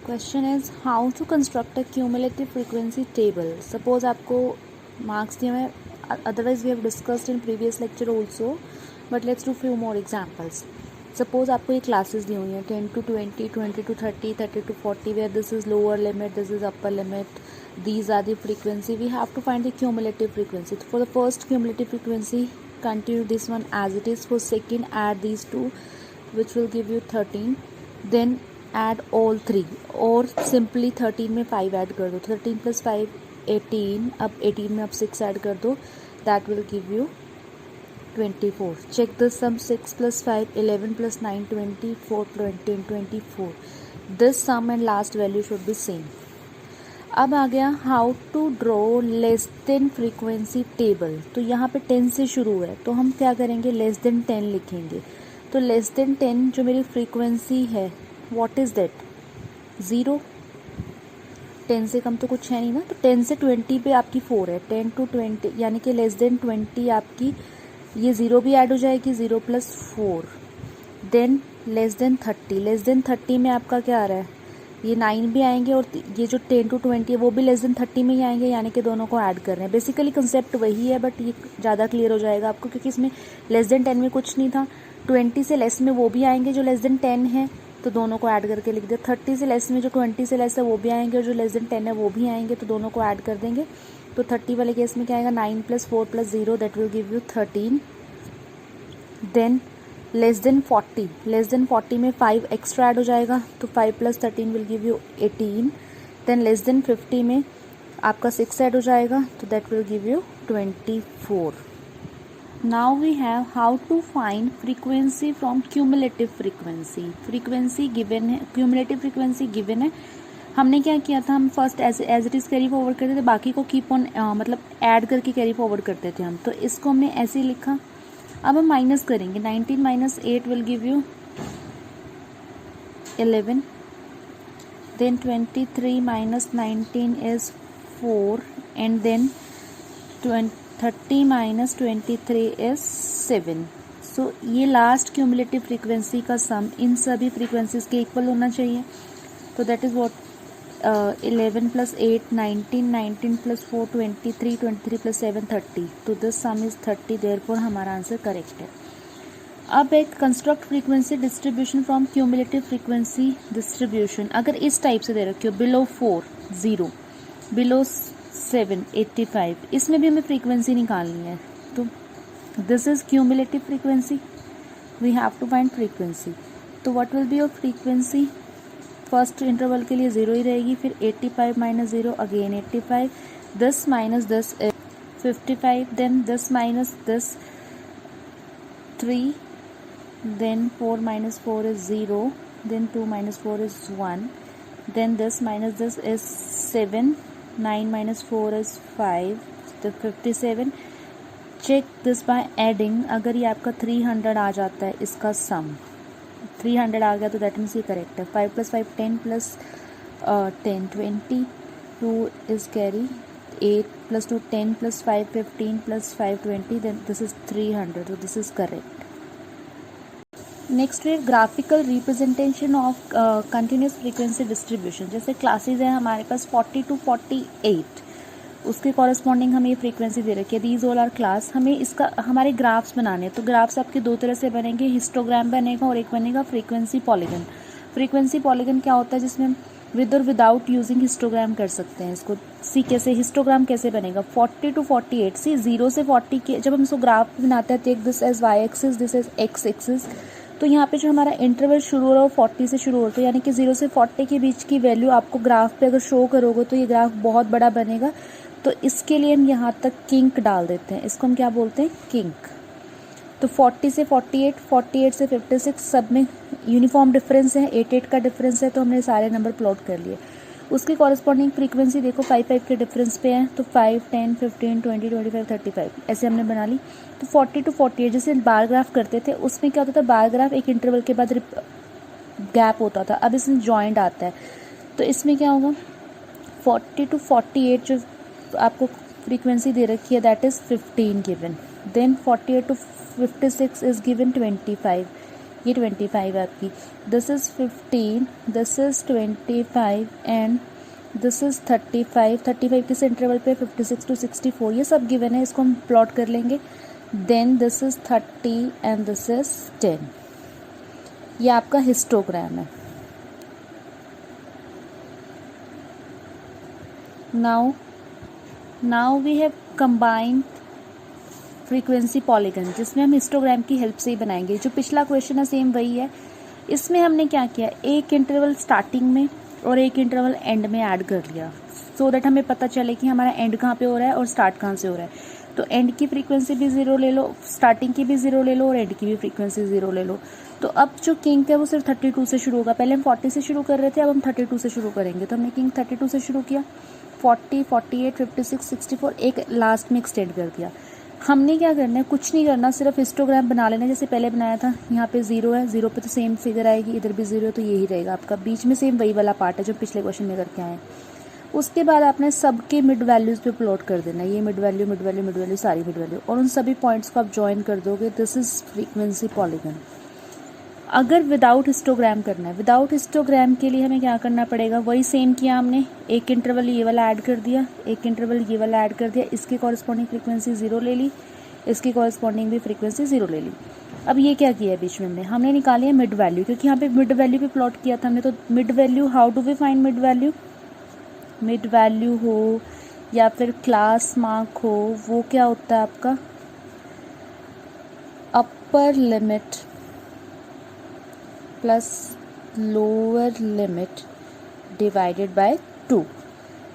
Question is how to construct a cumulative frequency table. Suppose आपको marks दिए हुए, otherwise we have discussed in previous lecture also, but let's do few more examples. Suppose आपको ये classes दी हुई हैं 10 to 20, 20 to 30, 30 to 40, where this is lower limit, this is upper limit, these are the frequency. We have to find the cumulative frequency. For the first cumulative frequency, continue this one as it is. For second, add these two, which will give you 13. Then add all three, और simply 13 में 5 add कर दो. 13 plus 5 18. अब 18 में अब 6 add कर दो. That will give you 24. Check the sum. 6 plus 5 11 plus 9 20, 4 20 and 24. This sum and last value should be same. अब आ गया how to draw less than frequency table. तो यहाँ पे 10 से शुरू है, तो हम क्या करेंगे, लेस देन 10 लिखेंगे. तो लेस देन 10 जो मेरी फ्रीक्वेंसी है, व्हाट इज़ दैट, 0. 10 से कम तो कुछ है नहीं ना. तो 10 से 20 पे आपकी 4 है. 10 to 20 यानी कि लेस देन 20 आपकी, ये 0 भी ऐड हो जाएगी, 0 plus 4. Then less then 30. Less than 30 में आपका क्या आ रहा है, ये 9 भी आएंगे, और ये जो 10 to 20 है वो भी लेस देन 30 में ही आएंगे, यानी कि दोनों को ऐड कर रहे हैं. बेसिकली कंसेप्ट वही है, बट ये ज़्यादा क्लियर हो जाएगा आपको, क्योंकि इसमें लेस देन 10 में कुछ नहीं था. 20 से लेस में वो भी आएंगे जो लेस देन 10 है, तो दोनों को ऐड करके लिख दिया. 30 से लेस में जो 20 से लेस है वो भी आएंगे, और जो लेस देन 10 है वो भी आएंगे, तो दोनों को ऐड कर देंगे. तो 30 वाले केस में क्या आएगा, 9 plus 4 plus 0, that will give you 13. Then less then 40. Less than 40 में 5 एक्स्ट्रा ऐड हो जाएगा, तो 5 plus 13 will give you 18. Then less than 50 में आपका 6 ऐड हो जाएगा, तो that will give you 24. Now we have how to find frequency from cumulative frequency. Frequency given है, क्यूमुलेटिव फ्रीक्वेंसी गिवन है. हमने क्या किया था, हम first as it is carry forward करते थे, बाकी को कीप ऑन मतलब ऐड करके कैरी फॉरवर्ड करते थे हम. तो इसको हमने ऐसे ही लिखा. अब हम माइनस करेंगे. 19 minus 8 will give you 11. Then 23 minus 19 is 4, and then 30 minus 23 is 7. So ये लास्ट क्यूमुलेटिव फ्रीक्वेंसी का सम इन सभी फ्रीक्वेंसीज के इक्वल होना चाहिए. तो that is what 11 plus 8 19, 19 plus 4 23, 23 plus 7 30. तो दिस सम इज 30, देयरफॉर हमारा आंसर करेक्ट है. अब एक construct frequency distribution from cumulative frequency distribution. अगर इस टाइप से दे रखी हो, बिलो 4 0, बिलो 7 85, इसमें भी हमें फ्रीक्वेंसी निकालनी है. तो this is cumulative frequency, we have to find frequency. तो what will be your frequency, first interval के लिए 0 ही रहेगी. फिर 85 minus 0 again 85. This minus this 55. Then this minus this 3. Then 4 minus 4 is 0. Then 2 minus 4 is 1. Then this minus this is 7. 9 minus 4 is 5. तो 57. Check this by adding. अगर ये आपका 300 आ जाता है, इसका सम 300 आ गया, तो दैट मीन्स ये करेक्ट है. 5 plus 5 10 plus 10 20. 2 is carry. 8 plus 2 10 plus 5 15 plus 5 20. Then this is 300. So this is correct. Next है graphical representation of continuous frequency distribution. जैसे क्लासेज है हमारे पास 40 to 48, उसके कॉरस्पॉन्डिंग हमें ये फ्रीक्वेंसी दे रखी है. These all are class. हमें इसका हमारे ग्राफ्स बनाने हैं. तो ग्राफ्स आपके दो तरह से बनेंगे, हिस्टोग्राम बनेगा और एक बनेगा फ्रीक्वेंसी पॉलीगन. फ्रीक्वेंसी पॉलीगन क्या होता है, जिसमें विद और विदाउट यूजिंग हिस्टोग्राम कर सकते हैं इसको. सी कैसे हिस्टोग्राम कैसे बनेगा, 40 to 48. सी 0 से 40 के जब हम इसको ग्राफ बनाते हैं, take this as Y axis, this as X axis. तो यहाँ पे जो हमारा इंटरवल शुरू हो रहा है वो 40 से शुरू होता है, यानी कि 0 से 40 के बीच की वैल्यू आपको ग्राफ पे अगर शो करोगे तो ये ग्राफ बहुत बड़ा बनेगा. तो इसके लिए हम यहाँ तक किंक डाल देते हैं. इसको हम क्या बोलते हैं, किंक. तो 40 से 48, 48 से 56 सब में यूनिफॉर्म डिफरेंस है, 8 का डिफरेंस है. तो हमने सारे नंबर प्लॉट कर लिए. उसकी कॉरस्पॉन्डिंग फ्रीक्वेंसी देखो 5 के डिफरेंस पे है. तो 5 10 15 20 25 35 ऐसे हमने बना ली. तो 40 to 48 जैसे बार ग्राफ करते थे, उसमें क्या होता था, बार ग्राफ एक इंटरवल के बाद गैप होता था. अब इसमें जॉइंट आता है. तो इसमें क्या होगा, 40 to 48 जो आपको फ्रीक्वेंसी दे रखी है, that is 15 given. Then 48 to 56 is given 25. ये 25 है आपकी, this is 15, this is 25 and this is 35, 35 किस इंटरवल पे, 56 to 64, ये सब गिवन है, इसको हम प्लॉट कर लेंगे। Then this is 30 and this is 10, ये आपका हिस्टोग्राम है। Now we have combined frequency polygon, जिसमें हम हिस्टोग्राम की हेल्प से ही बनाएंगे। जो पिछला क्वेश्चन है सेम वही है, इसमें हमने क्या किया, एक इंटरवल स्टार्टिंग में और एक इंटरवल एंड में ऐड कर लिया, सो दैट हमें पता चले कि हमारा एंड कहाँ पे हो रहा है और स्टार्ट कहाँ से हो रहा है। तो एंड की फ्रीक्वेंसी भी 0 ले लो, स्टार्टिंग की भी 0 ले लो और एंड की भी फ्रीक्वेंसी 0 ले लो। तो अब जो किंग है वो सिर्फ 32 से शुरू होगा, पहले हम 40 से शुरू कर रहे थे, अब हम 32 से शुरू करेंगे। तो हमने किंग 32 से शुरू किया, 40, 48, 56, 64, एक लास्ट में एक्सटेंड कर दिया। हमने क्या करना है, कुछ नहीं करना, सिर्फ हिस्टोग्राम बना लेना जैसे पहले बनाया था। यहाँ पे 0 है, 0 पे तो सेम फिगर आएगी, इधर भी 0 है तो यही रहेगा आपका, बीच में सेम वही वाला पार्ट है जो पिछले क्वेश्चन में करके आए हैं। उसके बाद आपने सबके मिड वैल्यूज़ पे प्लॉट कर देना, ये mid value, mid value, mid value, सारी मिड वैल्यू, और उन सभी पॉइंट्स को आप ज्वाइन कर दोगे, दिस इज़ फ्रीक्वेंसी पॉलीगन। अगर विदाउट हिस्टोग्राम करना है, विदाउट हिस्टोग्राम के लिए हमें क्या करना पड़ेगा, वही सेम किया हमने, एक इंटरवल ये वाला ऐड कर दिया, एक इंटरवल ये वाला ऐड कर दिया, इसकी कॉरस्पॉन्डिंग फ्रीक्वेंसी 0 ले ली, इसकी कॉरस्पॉन्डिंग भी फ्रीक्वेंसी 0 ले ली। अब ये क्या किया है बीच में हमने निकाली है मिड वैल्यू, क्योंकि यहाँ पे मिड वैल्यू पे प्लॉट किया था हमने। तो mid value, how do we find mid value, mid value हो या फिर क्लास मार्क हो, वो क्या होता है आपका, upper limit plus lower limit divided by 2।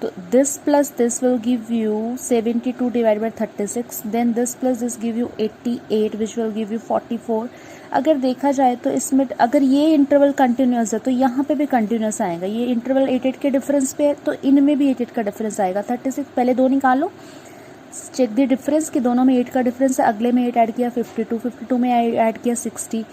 तो this plus this will give you 72 divided by 36, then this plus this give you 88 which will give you 44। अगर देखा जाए तो इसमें अगर ये इंटरवल कंटिन्यूस है तो यहाँ पे भी कंटिन्यूस आएगा, ये इंटरवल 8 के डिफरेंस पे है तो इनमें भी 8 का डिफरेंस आएगा। 36 पहले दो निकालो, चेक द डिफरेंस कि दोनों में 8 का डिफरेंस है, अगले में 8 ऐड किया 52, 52 में ऐड किया 60,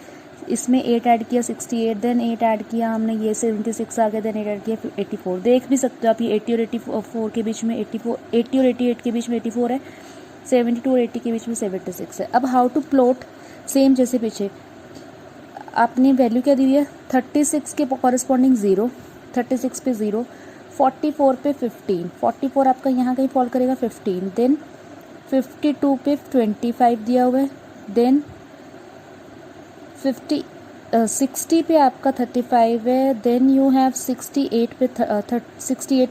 इसमें 8 ऐड किया 68, देन 8 ऐड किया हमने ये 76 आ गया, देन 8 ऐड किया 84। देख भी सकते हो आप, ये 80 और 84 के बीच में 80 और 88 के बीच में 84 है, 72 और 80 के बीच में 76 है। अब हाउ टू प्लॉट, सेम जैसे पीछे आपने वैल्यू क्या दी है, 36 के कॉरस्पॉन्डिंग 0, 36 पे 0, 44 पे 15, 44 आपका यहाँ कहीं फॉल करेगा 15, देन 52 पे 25 दिया हुआ है, देन 60 पे आपका 35 है, देन यू हैव 68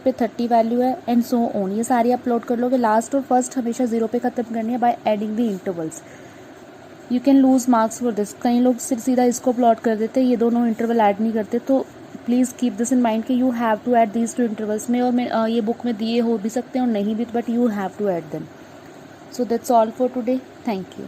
पे 30 वैल्यू है, एंड सो ऑन। ये सारी आप प्लॉट कर लोगे। लास्ट और फर्स्ट हमेशा 0 पे खत्म करनी है by adding the intervals. You can lose marks for this, कई लोग सिर्फ सीधा इसको प्लॉट कर देते, ये दोनों इंटरवल ऐड नहीं करते। तो please keep this in mind कि you have to add these 2 intervals में, और मैं ये बुक में दिए हो भी सकते हैं और नहीं भी, but you have to add them. So that's all for today, thank you.